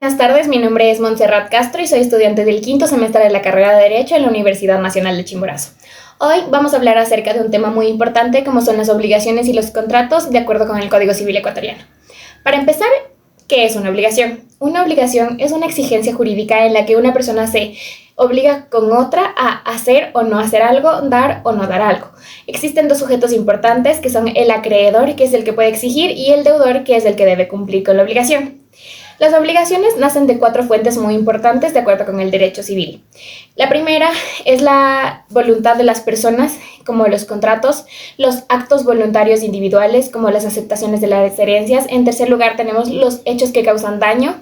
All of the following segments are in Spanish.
Buenas tardes, mi nombre es Montserrat Castro y soy estudiante del quinto semestre de la carrera de Derecho en la Universidad Nacional de Chimborazo. Hoy vamos a hablar acerca de un tema muy importante como son las obligaciones y los contratos de acuerdo con el Código Civil ecuatoriano. Para empezar, ¿qué es una obligación? Una obligación es una exigencia jurídica en la que una persona se obliga con otra a hacer o no hacer algo, dar o no dar algo. Existen dos sujetos importantes que son el acreedor, que es el que puede exigir, y el deudor, que es el que debe cumplir con la obligación. Las obligaciones nacen de 4 fuentes muy importantes de acuerdo con el derecho civil. La primera es la voluntad de las personas, como los contratos, los actos voluntarios individuales, como las aceptaciones de las herencias. En tercer lugar, tenemos los hechos que causan daño,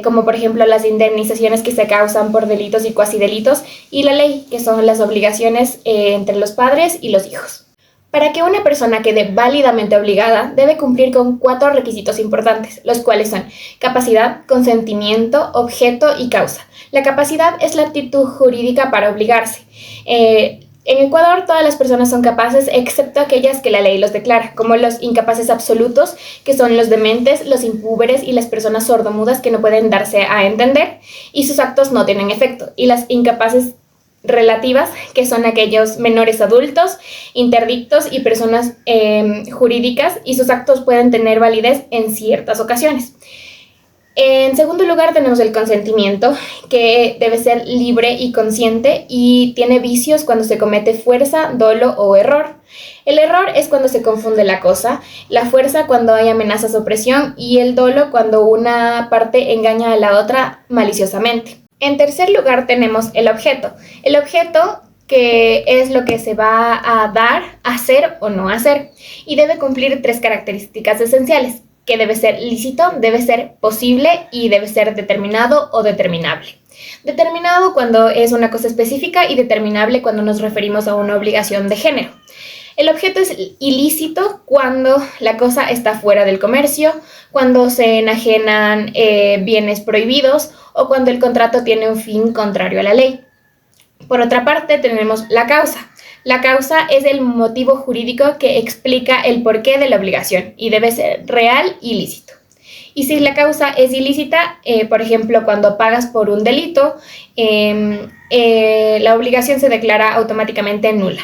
como por ejemplo las indemnizaciones que se causan por delitos y cuasidelitos, y la ley, que son las obligaciones entre los padres y los hijos. Para que una persona quede válidamente obligada, debe cumplir con 4 requisitos importantes, los cuales son capacidad, consentimiento, objeto y causa. La capacidad es la aptitud jurídica para obligarse. En Ecuador todas las personas son capaces excepto aquellas que la ley los declara, como los incapaces absolutos, que son los dementes, los impúberes y las personas sordomudas que no pueden darse a entender y sus actos no tienen efecto, y las incapaces relativas, que son aquellos menores adultos, interdictos y personas jurídicas, y sus actos pueden tener validez en ciertas ocasiones. En segundo lugar tenemos el consentimiento, que debe ser libre y consciente y tiene vicios cuando se comete fuerza, dolo o error. El error es cuando se confunde la cosa, la fuerza cuando hay amenazas o presión y el dolo cuando una parte engaña a la otra maliciosamente. En tercer lugar tenemos el objeto. El objeto, que es lo que se va a dar, hacer o no hacer, y debe cumplir 3 características esenciales, que debe ser lícito, debe ser posible y debe ser determinado o determinable. Determinado cuando es una cosa específica y determinable cuando nos referimos a una obligación de género. El objeto es ilícito cuando la cosa está fuera del comercio, cuando se enajenan bienes prohibidos o cuando el contrato tiene un fin contrario a la ley. Por otra parte, tenemos la causa. La causa es el motivo jurídico que explica el porqué de la obligación y debe ser real y lícito. Y si la causa es ilícita, por ejemplo, cuando pagas por un delito, la obligación se declara automáticamente nula.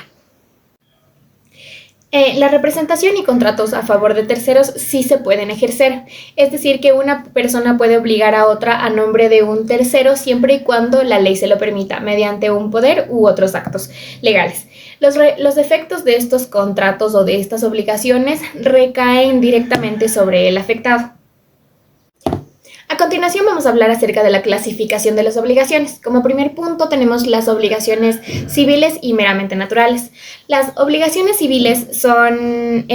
La representación y contratos a favor de terceros sí se pueden ejercer, es decir, que una persona puede obligar a otra a nombre de un tercero siempre y cuando la ley se lo permita, mediante un poder u otros actos legales. Los efectos de estos contratos o de estas obligaciones recaen directamente sobre el afectado. A continuación vamos a hablar acerca de la clasificación de las obligaciones. Como primer punto tenemos las obligaciones civiles y meramente naturales. Las obligaciones civiles son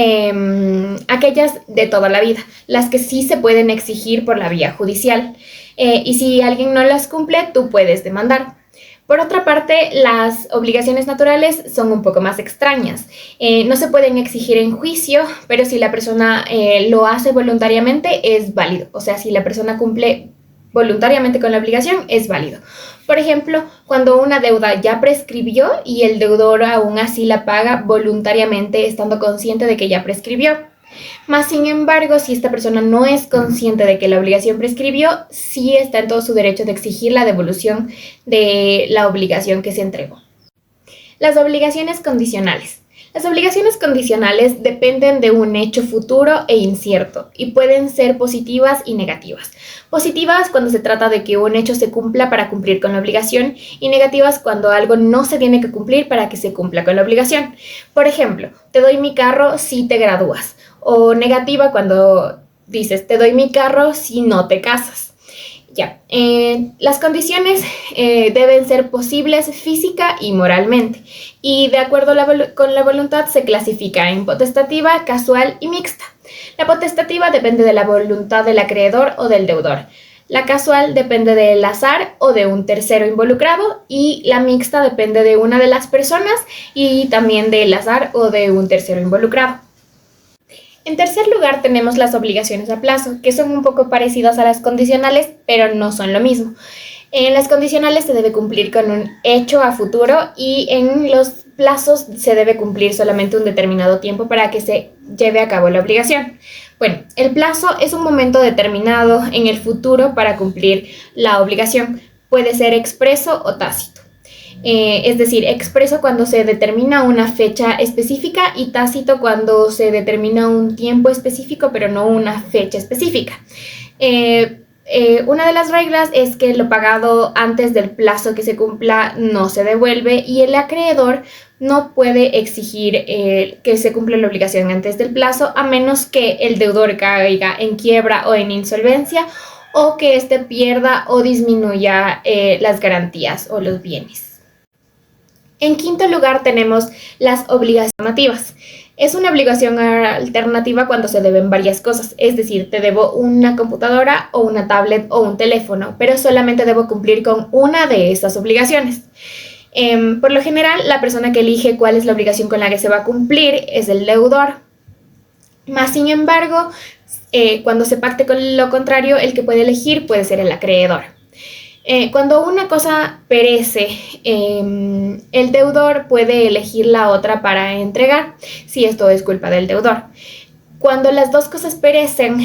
aquellas de toda la vida, las que sí se pueden exigir por la vía judicial. Y si alguien no las cumple, tú puedes demandar. Por otra parte, las obligaciones naturales son un poco más extrañas. No se pueden exigir en juicio, pero si la persona lo hace voluntariamente, es válido. O sea, si la persona cumple voluntariamente con la obligación, es válido. Por ejemplo, cuando una deuda ya prescribió y el deudor aún así la paga voluntariamente, estando consciente de que ya prescribió. Más sin embargo, si esta persona no es consciente de que la obligación prescribió, sí está en todo su derecho de exigir la devolución de la obligación que se entregó. Las obligaciones condicionales. Las obligaciones condicionales dependen de un hecho futuro e incierto y pueden ser positivas y negativas. Positivas cuando se trata de que un hecho se cumpla para cumplir con la obligación y negativas cuando algo no se tiene que cumplir para que se cumpla con la obligación. Por ejemplo, te doy mi carro si te gradúas, o negativa cuando dices te doy mi carro si no te casas. Ya, las condiciones deben ser posibles física y moralmente, y de acuerdo con la voluntad se clasifica en potestativa, casual y mixta. La potestativa depende de la voluntad del acreedor o del deudor. La casual depende del azar o de un tercero involucrado, y la mixta depende de una de las personas y también del azar o de un tercero involucrado. En tercer lugar tenemos las obligaciones a plazo, que son un poco parecidas a las condicionales, pero no son lo mismo. En las condicionales se debe cumplir con un hecho a futuro y en los plazos se debe cumplir solamente un determinado tiempo para que se lleve a cabo la obligación. Bueno, el plazo es un momento determinado en el futuro para cumplir la obligación. Puede ser expreso o tácito. Es decir, expreso cuando se determina una fecha específica y tácito cuando se determina un tiempo específico, pero no una fecha específica. Una de las reglas es que lo pagado antes del plazo que se cumpla no se devuelve y el acreedor no puede exigir que se cumpla la obligación antes del plazo a menos que el deudor caiga en quiebra o en insolvencia o que éste pierda o disminuya las garantías o los bienes. En quinto lugar tenemos las obligaciones alternativas. Es una obligación alternativa cuando se deben varias cosas, es decir, te debo una computadora o una tablet o un teléfono, pero solamente debo cumplir con una de estas obligaciones. Por lo general, la persona que elige cuál es la obligación con la que se va a cumplir es el deudor. Más sin embargo, cuando se pacte con lo contrario, el que puede elegir puede ser el acreedor. Cuando una cosa perece, el deudor puede elegir la otra para entregar, si esto es culpa del deudor. Cuando las dos cosas perecen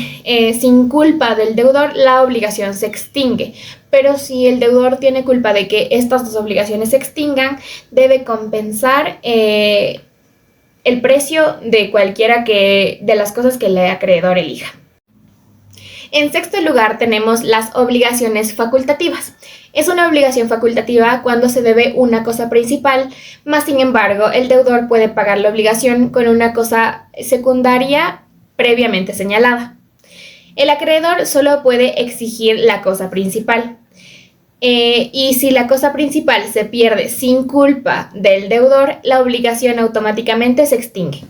sin culpa del deudor, la obligación se extingue. Pero si el deudor tiene culpa de que estas dos obligaciones se extingan, debe compensar el precio de cualquiera de las cosas que el acreedor elija. En sexto lugar tenemos las obligaciones facultativas. Es una obligación facultativa cuando se debe una cosa principal, más sin embargo el deudor puede pagar la obligación con una cosa secundaria previamente señalada. El acreedor solo puede exigir la cosa principal. Y si la cosa principal se pierde sin culpa del deudor, la obligación automáticamente se extingue.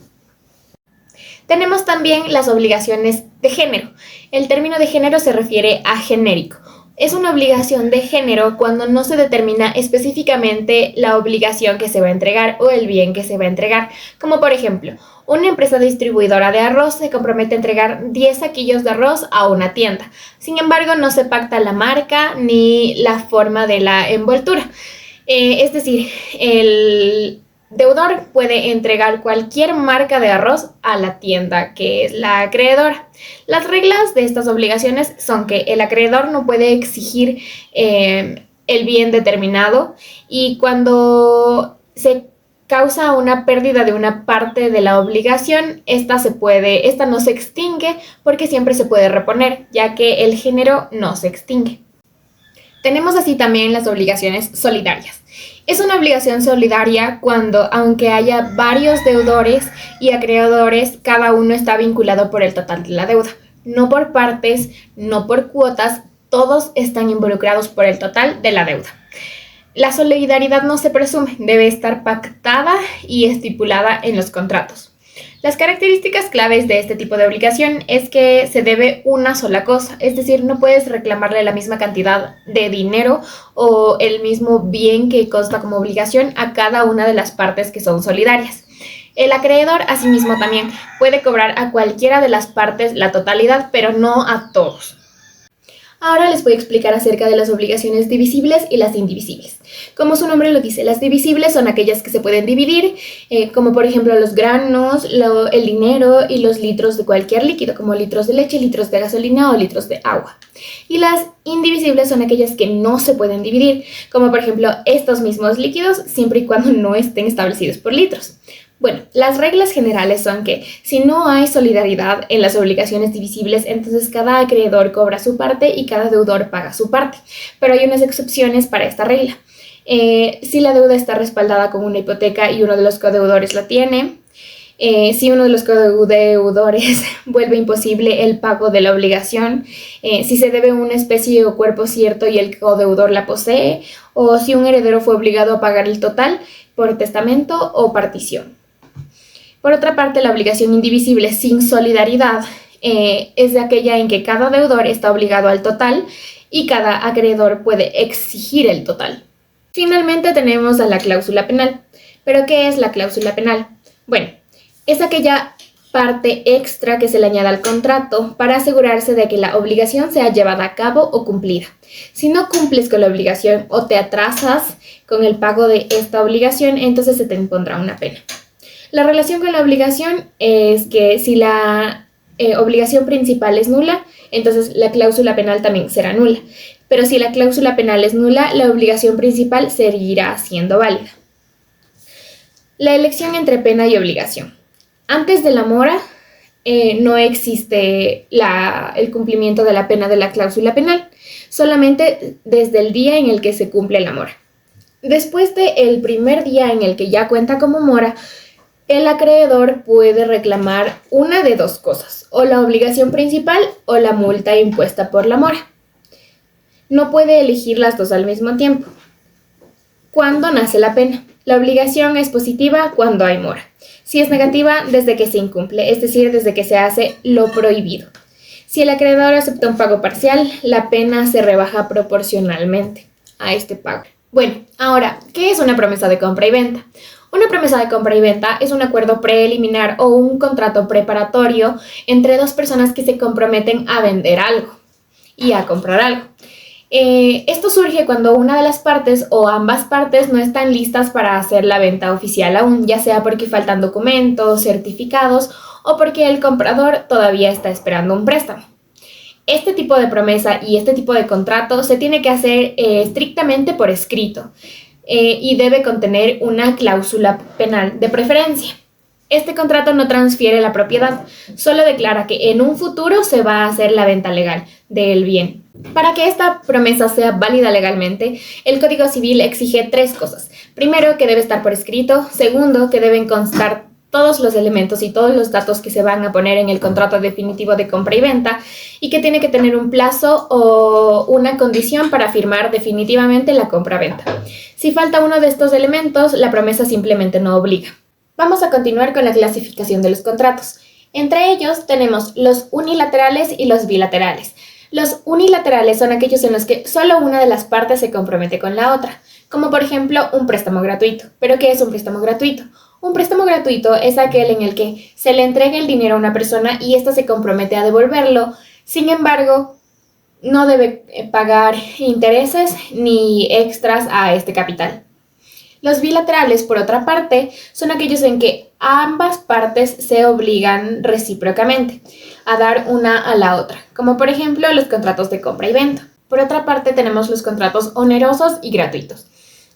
Tenemos también las obligaciones de género. El término de género se refiere a genérico. Es una obligación de género cuando no se determina específicamente la obligación que se va a entregar o el bien que se va a entregar. Como por ejemplo, una empresa distribuidora de arroz se compromete a entregar 10 saquillos de arroz a una tienda. Sin embargo, no se pacta la marca ni la forma de la envoltura. Es decir, el deudor puede entregar cualquier marca de arroz a la tienda que es la acreedora. Las reglas de estas obligaciones son que el acreedor no puede exigir el bien determinado y cuando se causa una pérdida de una parte de la obligación, esta no se extingue porque siempre se puede reponer, ya que el género no se extingue. Tenemos así también las obligaciones solidarias. Es una obligación solidaria cuando, aunque haya varios deudores y acreedores, cada uno está vinculado por el total de la deuda. No por partes, no por cuotas, todos están involucrados por el total de la deuda. La solidaridad no se presume, debe estar pactada y estipulada en los contratos. Las características claves de este tipo de obligación es que se debe una sola cosa, es decir, no puedes reclamarle la misma cantidad de dinero o el mismo bien que consta como obligación a cada una de las partes que son solidarias. El acreedor, asimismo, también puede cobrar a cualquiera de las partes la totalidad, pero no a todos. Ahora les voy a explicar acerca de las obligaciones divisibles y las indivisibles. Como su nombre lo dice, las divisibles son aquellas que se pueden dividir, como por ejemplo los granos, el dinero y los litros de cualquier líquido, como litros de leche, litros de gasolina o litros de agua. Y las indivisibles son aquellas que no se pueden dividir, como por ejemplo estos mismos líquidos, siempre y cuando no estén establecidos por litros. Bueno, las reglas generales son que si no hay solidaridad en las obligaciones divisibles, entonces cada acreedor cobra su parte y cada deudor paga su parte. Pero hay unas excepciones para esta regla. Si la deuda está respaldada con una hipoteca y uno de los codeudores la tiene, si uno de los codeudores vuelve imposible el pago de la obligación, si se debe una especie o cuerpo cierto y el codeudor la posee, o si un heredero fue obligado a pagar el total por testamento o partición. Por otra parte, la obligación indivisible sin solidaridad es de aquella en que cada deudor está obligado al total y cada acreedor puede exigir el total. Finalmente tenemos a la cláusula penal. ¿Pero qué es la cláusula penal? Bueno, es aquella parte extra que se le añada al contrato para asegurarse de que la obligación sea llevada a cabo o cumplida. Si no cumples con la obligación o te atrasas con el pago de esta obligación, entonces se te impondrá una pena. La relación con la obligación es que si la obligación principal es nula, entonces la cláusula penal también será nula. Pero si la cláusula penal es nula, la obligación principal seguirá siendo válida. La elección entre pena y obligación. Antes de la mora, no existe el cumplimiento de la pena de la cláusula penal, solamente desde el día en el que se cumple la mora. Después del primer día en el que ya cuenta como mora, el acreedor puede reclamar una de dos cosas, o la obligación principal o la multa impuesta por la mora. No puede elegir las dos al mismo tiempo. ¿Cuándo nace la pena? La obligación es positiva cuando hay mora. Si es negativa, desde que se incumple, es decir, desde que se hace lo prohibido. Si el acreedor acepta un pago parcial, la pena se rebaja proporcionalmente a este pago. Bueno, ahora, ¿qué es una promesa de compra y venta? Una promesa de compra y venta es un acuerdo preliminar o un contrato preparatorio entre dos personas que se comprometen a vender algo y a comprar algo. Esto surge cuando una de las partes o ambas partes no están listas para hacer la venta oficial aún, ya sea porque faltan documentos, certificados o porque el comprador todavía está esperando un préstamo. Este tipo de promesa y este tipo de contrato se tiene que hacer estrictamente por escrito y debe contener una cláusula penal de preferencia. Este contrato no transfiere la propiedad, solo declara que en un futuro se va a hacer la venta legal del bien. Para que esta promesa sea válida legalmente, el Código Civil exige 3 cosas. Primero, que debe estar por escrito. Segundo, que deben constar todos los elementos y todos los datos que se van a poner en el contrato definitivo de compra y venta, y que tiene que tener un plazo o una condición para firmar definitivamente la compra-venta. Si falta uno de estos elementos, la promesa simplemente no obliga. Vamos a continuar con la clasificación de los contratos. Entre ellos tenemos los unilaterales y los bilaterales. Los unilaterales son aquellos en los que solo una de las partes se compromete con la otra, como por ejemplo un préstamo gratuito. ¿Pero qué es un préstamo gratuito? Un préstamo gratuito es aquel en el que se le entrega el dinero a una persona y ésta se compromete a devolverlo. Sin embargo, no debe pagar intereses ni extras a este capital. Los bilaterales, por otra parte, son aquellos en que ambas partes se obligan recíprocamente a dar una a la otra, como por ejemplo los contratos de compra y venta. Por otra parte, tenemos los contratos onerosos y gratuitos.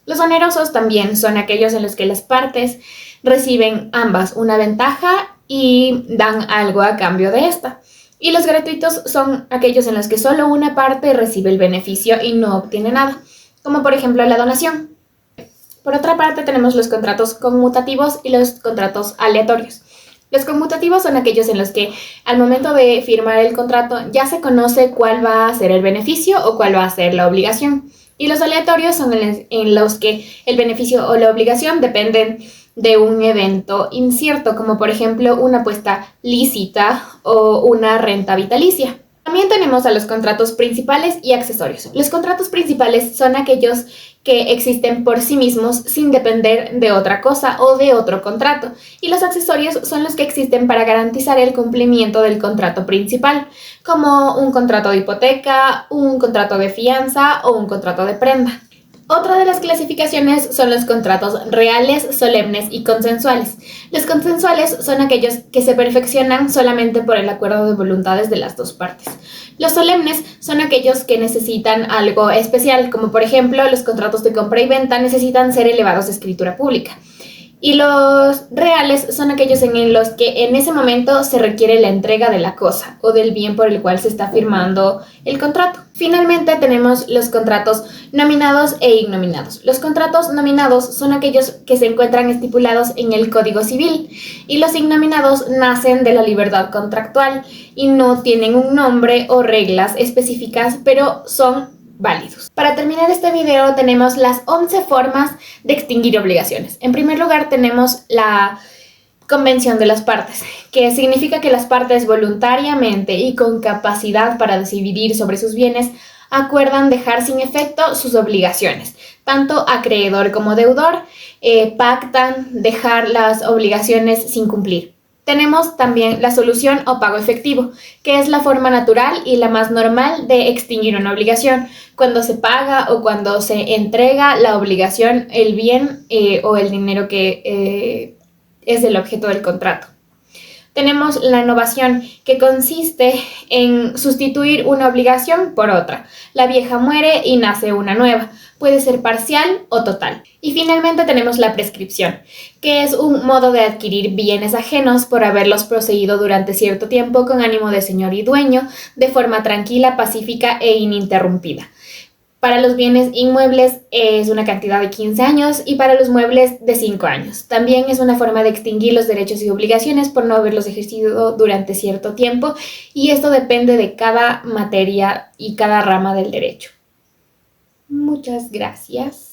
Los onerosos también son aquellos en los que las partes reciben ambas una ventaja y dan algo a cambio de esta. Y los gratuitos son aquellos en los que solo una parte recibe el beneficio y no obtiene nada, como por ejemplo la donación. Por otra parte, tenemos los contratos conmutativos y los contratos aleatorios. Los conmutativos son aquellos en los que al momento de firmar el contrato ya se conoce cuál va a ser el beneficio o cuál va a ser la obligación. Y los aleatorios son en los que el beneficio o la obligación dependen de un evento incierto, como por ejemplo una apuesta lícita o una renta vitalicia. También tenemos a los contratos principales y accesorios. Los contratos principales son aquellos que existen por sí mismos sin depender de otra cosa o de otro contrato. Y los accesorios son los que existen para garantizar el cumplimiento del contrato principal, como un contrato de hipoteca, un contrato de fianza o un contrato de prenda. Otra de las clasificaciones son los contratos reales, solemnes y consensuales. Los consensuales son aquellos que se perfeccionan solamente por el acuerdo de voluntades de las dos partes. Los solemnes son aquellos que necesitan algo especial, como por ejemplo los contratos de compra y venta necesitan ser elevados a escritura pública. Y los reales son aquellos en los que en ese momento se requiere la entrega de la cosa o del bien por el cual se está firmando el contrato. Finalmente tenemos los contratos nominados e ignominados. Los contratos nominados son aquellos que se encuentran estipulados en el Código Civil y los ignominados nacen de la libertad contractual y no tienen un nombre o reglas específicas, pero son válidos. Para terminar este video tenemos las 11 formas de extinguir obligaciones. En primer lugar tenemos la convención de las partes, que significa que las partes voluntariamente y con capacidad para decidir sobre sus bienes acuerdan dejar sin efecto sus obligaciones. Tanto acreedor como deudor pactan dejar las obligaciones sin cumplir. Tenemos también la solución o pago efectivo, que es la forma natural y la más normal de extinguir una obligación, cuando se paga o cuando se entrega la obligación, el bien o el dinero que es el objeto del contrato. Tenemos la novación, que consiste en sustituir una obligación por otra. La vieja muere y nace una nueva. Puede ser parcial o total. Y finalmente tenemos la prescripción, que es un modo de adquirir bienes ajenos por haberlos poseído durante cierto tiempo con ánimo de señor y dueño, de forma tranquila, pacífica e ininterrumpida. Para los bienes inmuebles es una cantidad de 15 años y para los muebles de 5 años. También es una forma de extinguir los derechos y obligaciones por no haberlos ejercido durante cierto tiempo, y esto depende de cada materia y cada rama del derecho. Muchas gracias.